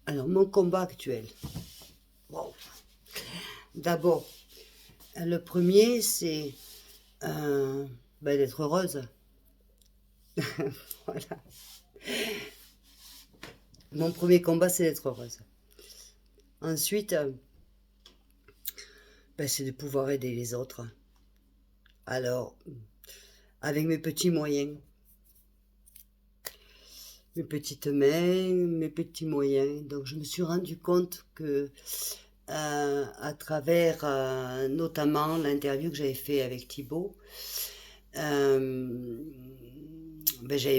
Alors, mon combat actuel. Wow. D'abord, le premier, c'est d'être heureuse. Voilà. Mon premier combat, c'est d'être heureuse. Ensuite, c'est de pouvoir aider les autres. Alors, avec mes petits moyens, mes petites mains, mes petits moyens. Donc, je me suis rendu compte que à travers notamment l'interview que j'avais fait avec Thibaut, j'avais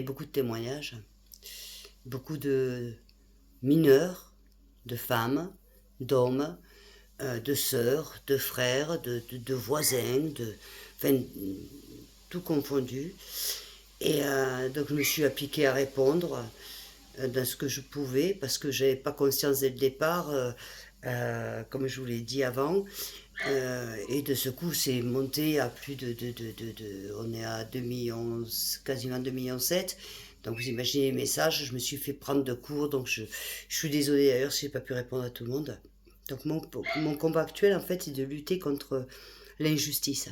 beaucoup de témoignages, beaucoup de mineurs, de femmes, d'hommes, de sœurs, de frères, de voisins, enfin, tout confondu. Et donc je me suis appliquée à répondre dans ce que je pouvais, parce que je n'avais pas conscience dès le départ, comme je vous l'ai dit avant. Et de ce coup, c'est monté à plus on est à 2 millions, quasiment 2,7 millions. Donc vous imaginez les messages, je me suis fait prendre de court, donc je suis désolée d'ailleurs si je n'ai pas pu répondre à tout le monde. Donc mon combat actuel, en fait, c'est de lutter contre l'injustice.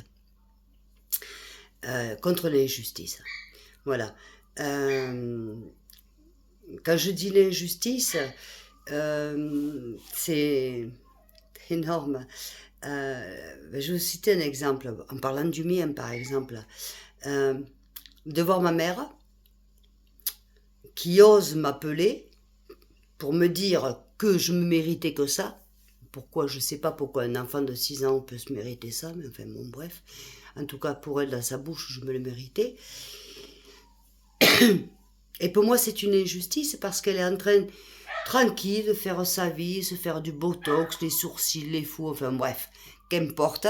Contre l'injustice. Voilà. Quand je dis l'injustice, c'est énorme. Je vais vous citer un exemple, en parlant du mien par exemple. De voir ma mère qui ose m'appeler pour me dire que je me méritais que ça. Pourquoi, je ne sais pas pourquoi un enfant de 6 ans peut se mériter ça, mais enfin bon, bref. En tout cas, pour elle, dans sa bouche, je me le méritais. Et pour moi, c'est une injustice parce qu'elle est en train, tranquille, de faire sa vie, se faire du botox, les sourcils, les fous, enfin bref, qu'importe.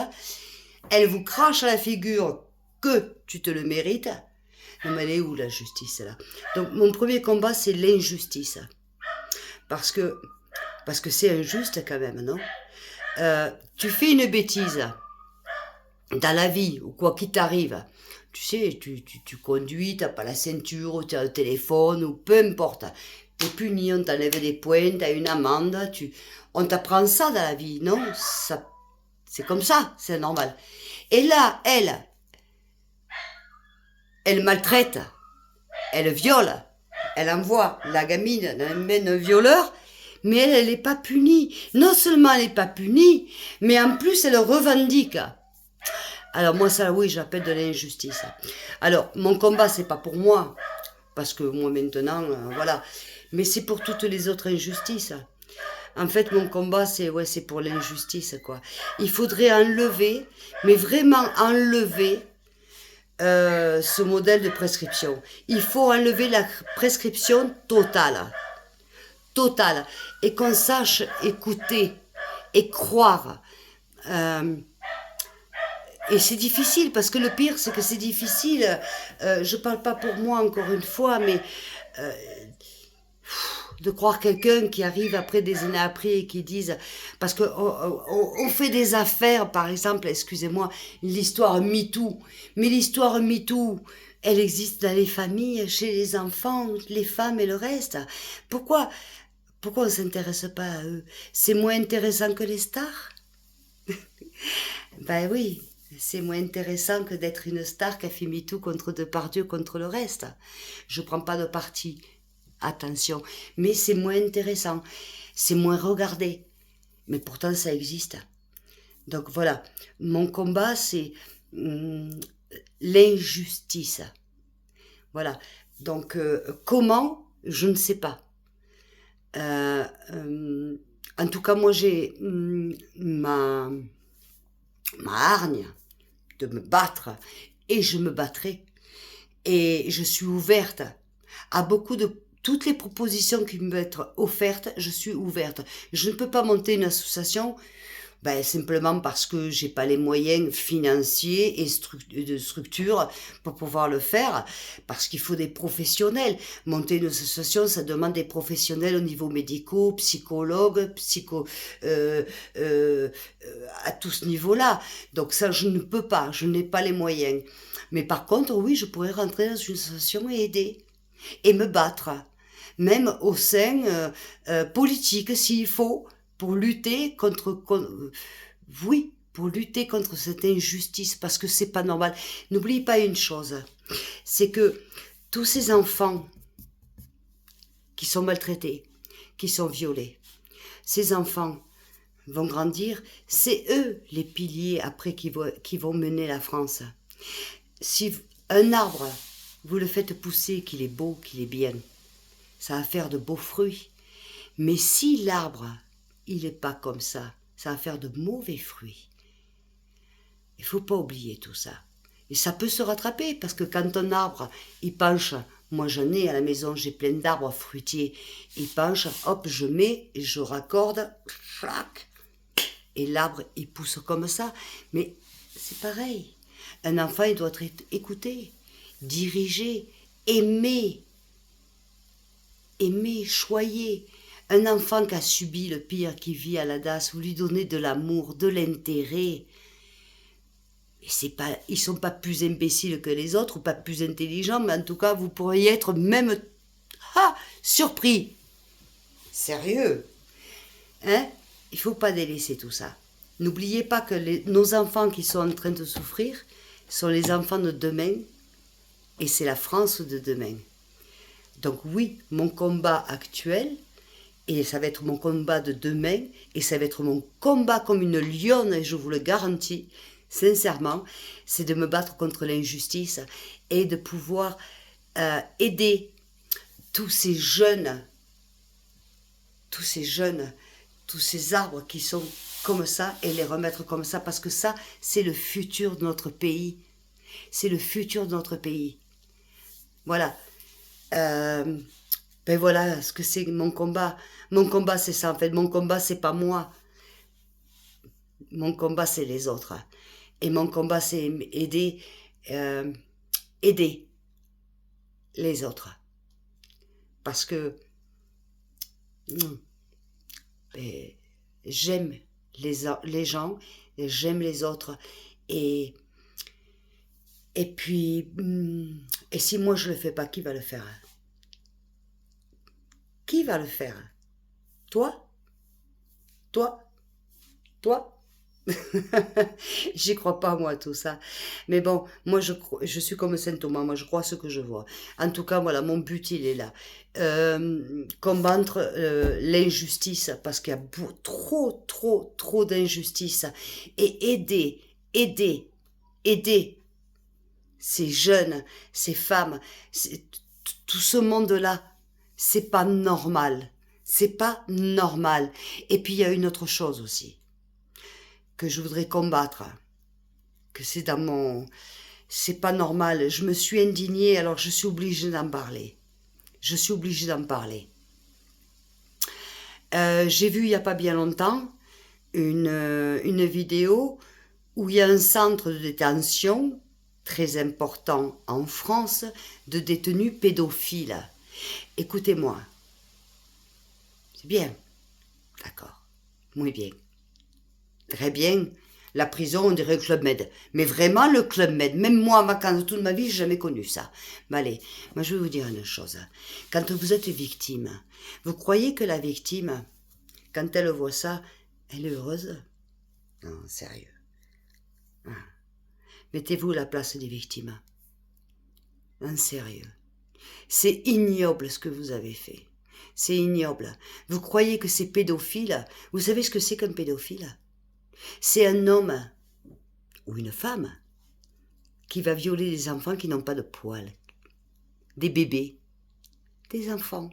Elle vous crache à la figure que tu te le mérites. Non, mais elle est où la justice là? Donc mon premier combat, c'est l'injustice. Parce que c'est injuste quand même, non? Tu fais une bêtise dans la vie, ou quoi qu'il t'arrive, tu sais, tu conduis, t'as pas la ceinture, ou t'as le téléphone, ou peu importe. T'es puni, on t'enlève des points, t'as une amende, on t'apprend ça dans la vie, non? Ça, c'est comme ça, c'est normal. Et là, elle maltraite, elle viole, elle envoie la gamine dans les mains d'un violeur, mais elle n'est pas punie. Non seulement elle n'est pas punie, mais en plus elle revendique. Alors moi ça, oui, j'appelle de l'injustice. Alors mon combat, c'est pas pour moi, parce que moi maintenant, voilà, mais c'est pour toutes les autres injustices. En fait, mon combat, c'est pour l'injustice, quoi. Il faudrait enlever, mais vraiment enlever ce modèle de prescription. Il faut enlever la prescription totale. Totale. Et qu'on sache écouter et croire. Et c'est difficile, parce que le pire, c'est que c'est difficile. Je parle pas pour moi, encore une fois, mais de croire quelqu'un qui arrive après des années après et qui dise, parce que on fait des affaires, par exemple, excusez-moi, l'histoire MeToo, mais l'histoire MeToo, elle existe dans les familles, chez les enfants, les femmes et le reste. Pourquoi on s'intéresse pas à eux? C'est moins intéressant que les stars? Ben oui, c'est moins intéressant que d'être une star qui a fait MeToo contre Depardieu, contre le reste. Je prends pas de parti, attention, mais c'est moins intéressant, c'est moins regardé, mais pourtant ça existe. Donc voilà, mon combat, c'est l'injustice. Voilà, donc comment, je ne sais pas. En tout cas, moi j'ai ma hargne de me battre, et je me battrai. Et je suis ouverte à toutes les propositions qui me peuvent être offertes, je suis ouverte. Je ne peux pas monter une association simplement parce que j'ai pas les moyens financiers et de structure pour pouvoir le faire, parce qu'il faut des professionnels. Monter une association, ça demande des professionnels au niveau médico, psychologue, à tout ce niveau-là. Donc ça, je ne peux pas, je n'ai pas les moyens. Mais par contre, oui, je pourrais rentrer dans une association et aider, et me battre. même au sein politique s'il faut, pour lutter oui, pour lutter contre cette injustice, parce que c'est pas normal. N'oubliez pas une chose, c'est que tous ces enfants qui sont maltraités, qui sont violés, ces enfants vont grandir, c'est eux les piliers après qui vont mener la France. Si un arbre, vous le faites pousser, qu'il est beau, qu'il est bien, ça va faire de beaux fruits. Mais si l'arbre, il n'est pas comme ça va faire de mauvais fruits. Il ne faut pas oublier tout ça. Et ça peut se rattraper, parce que quand un arbre, il penche, moi j'en ai à la maison, j'ai plein d'arbres fruitiers, il penche, hop, je mets, et je raccorde, clac, et l'arbre, il pousse comme ça. Mais c'est pareil. Un enfant, il doit être écouté, dirigé, aimé, choyé. Un enfant qui a subi le pire, qui vit à la DAS, vous lui donnez de l'amour, de l'intérêt. Ils sont pas plus imbéciles que les autres, ou pas plus intelligents, mais en tout cas, vous pourriez être même surpris. Sérieux. Hein? Il faut pas délaisser tout ça. N'oubliez pas que nos enfants qui sont en train de souffrir sont les enfants de demain, et c'est la France de demain. Donc oui, mon combat actuel, et ça va être mon combat de demain, et ça va être mon combat comme une lionne, et je vous le garantis, sincèrement, c'est de me battre contre l'injustice et de pouvoir aider tous ces jeunes, tous ces arbres qui sont comme ça, et les remettre comme ça, parce que ça, c'est le futur de notre pays. C'est le futur de notre pays. Voilà. Ben voilà ce que c'est mon combat. Mon combat, c'est ça, en fait. Mon combat, c'est pas moi. Mon combat, c'est les autres. Et mon combat, c'est aider les autres. Parce que ben, j'aime les gens, j'aime les autres. Et puis, et si moi je le fais pas, qui va le faire? Qui va le faire? Toi? Toi? Toi? J'y crois pas, moi, tout ça. Mais bon, moi, je suis comme Saint Thomas, moi, je crois ce que je vois. En tout cas, voilà, mon but, il est là. Combattre l'injustice, parce qu'il y a trop d'injustice. Et aider ces jeunes, ces femmes, tout ce monde-là. C'est pas normal. C'est pas normal. Et puis, il y a une autre chose aussi que je voudrais combattre, que c'est c'est pas normal. Je me suis indignée, alors je suis obligée d'en parler. Je suis obligée d'en parler. J'ai vu il y a pas bien longtemps une vidéo où il y a un centre de détention très important en France de détenus pédophiles. Écoutez-moi. C'est bien. D'accord. Muy bien. Très bien. La prison, on dirait le Club Med. Mais vraiment, le Club Med, même moi, dans toute ma vie, j'ai jamais connu ça. Mais allez, moi, je vais vous dire une chose. Quand vous êtes victime, vous croyez que la victime, quand elle voit ça, elle est heureuse? Non, sérieux. Mettez-vous à la place des victimes. En sérieux. C'est ignoble ce que vous avez fait. C'est ignoble. Vous croyez que c'est pédophile? Vous savez ce que c'est qu'un pédophile? C'est un homme ou une femme qui va violer des enfants qui n'ont pas de poils, des bébés, des enfants.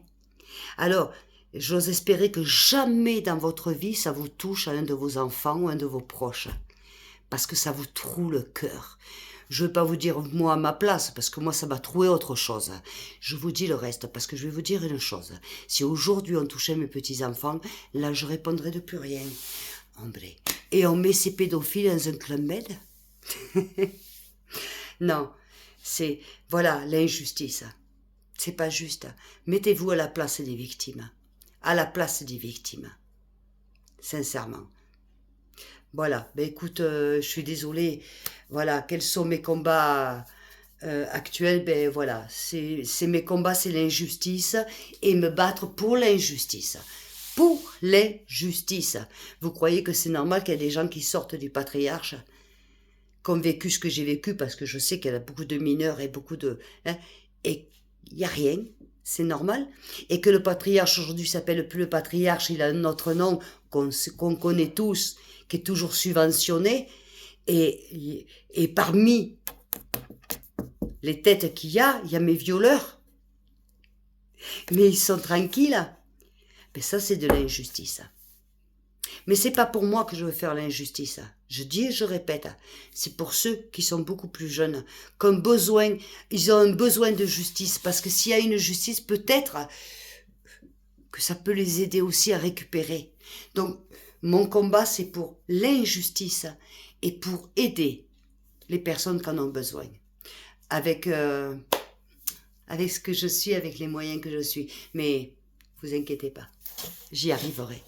Alors, j'ose espérer que jamais dans votre vie ça vous touche à un de vos enfants ou un de vos proches, parce que ça vous troue le cœur. Je ne vais pas vous dire moi à ma place, parce que moi ça m'a troué autre chose. Je vous dis le reste, parce que je vais vous dire une chose. Si aujourd'hui on touchait mes petits-enfants, là je répondrais de plus rien. André. Et on met ces pédophiles dans un Club Med? Non, c'est, voilà, l'injustice. C'est pas juste. Mettez-vous à la place des victimes. À la place des victimes. Sincèrement. Voilà, ben écoute, je suis désolée. Voilà, quels sont mes combats actuelle, ben voilà, c'est mes combats, c'est l'injustice et me battre pour l'injustice. Pour l'injustice. Vous croyez que c'est normal qu'il y a des gens qui sortent du patriarche, qui ont vécu ce que j'ai vécu, parce que je sais qu'il y a beaucoup de mineurs et beaucoup de... hein, et il n'y a rien, c'est normal. Et que le patriarche aujourd'hui s'appelle plus le patriarche, il a un autre nom qu'on connaît tous, qui est toujours subventionné. Et parmi les têtes qu'il y a mes violeurs. Mais ils sont tranquilles. Mais ça, c'est de l'injustice. Mais c'est pas pour moi que je veux faire l'injustice. Je dis et je répète, c'est pour ceux qui sont beaucoup plus jeunes, qui ont besoin, ils ont un besoin de justice, parce que s'il y a une justice, peut-être que ça peut les aider aussi à récupérer. Donc, mon combat, c'est pour l'injustice et pour aider les personnes qui en ont besoin. Avec ce que je suis, avec les moyens que je suis. Mais vous inquiétez pas, j'y arriverai.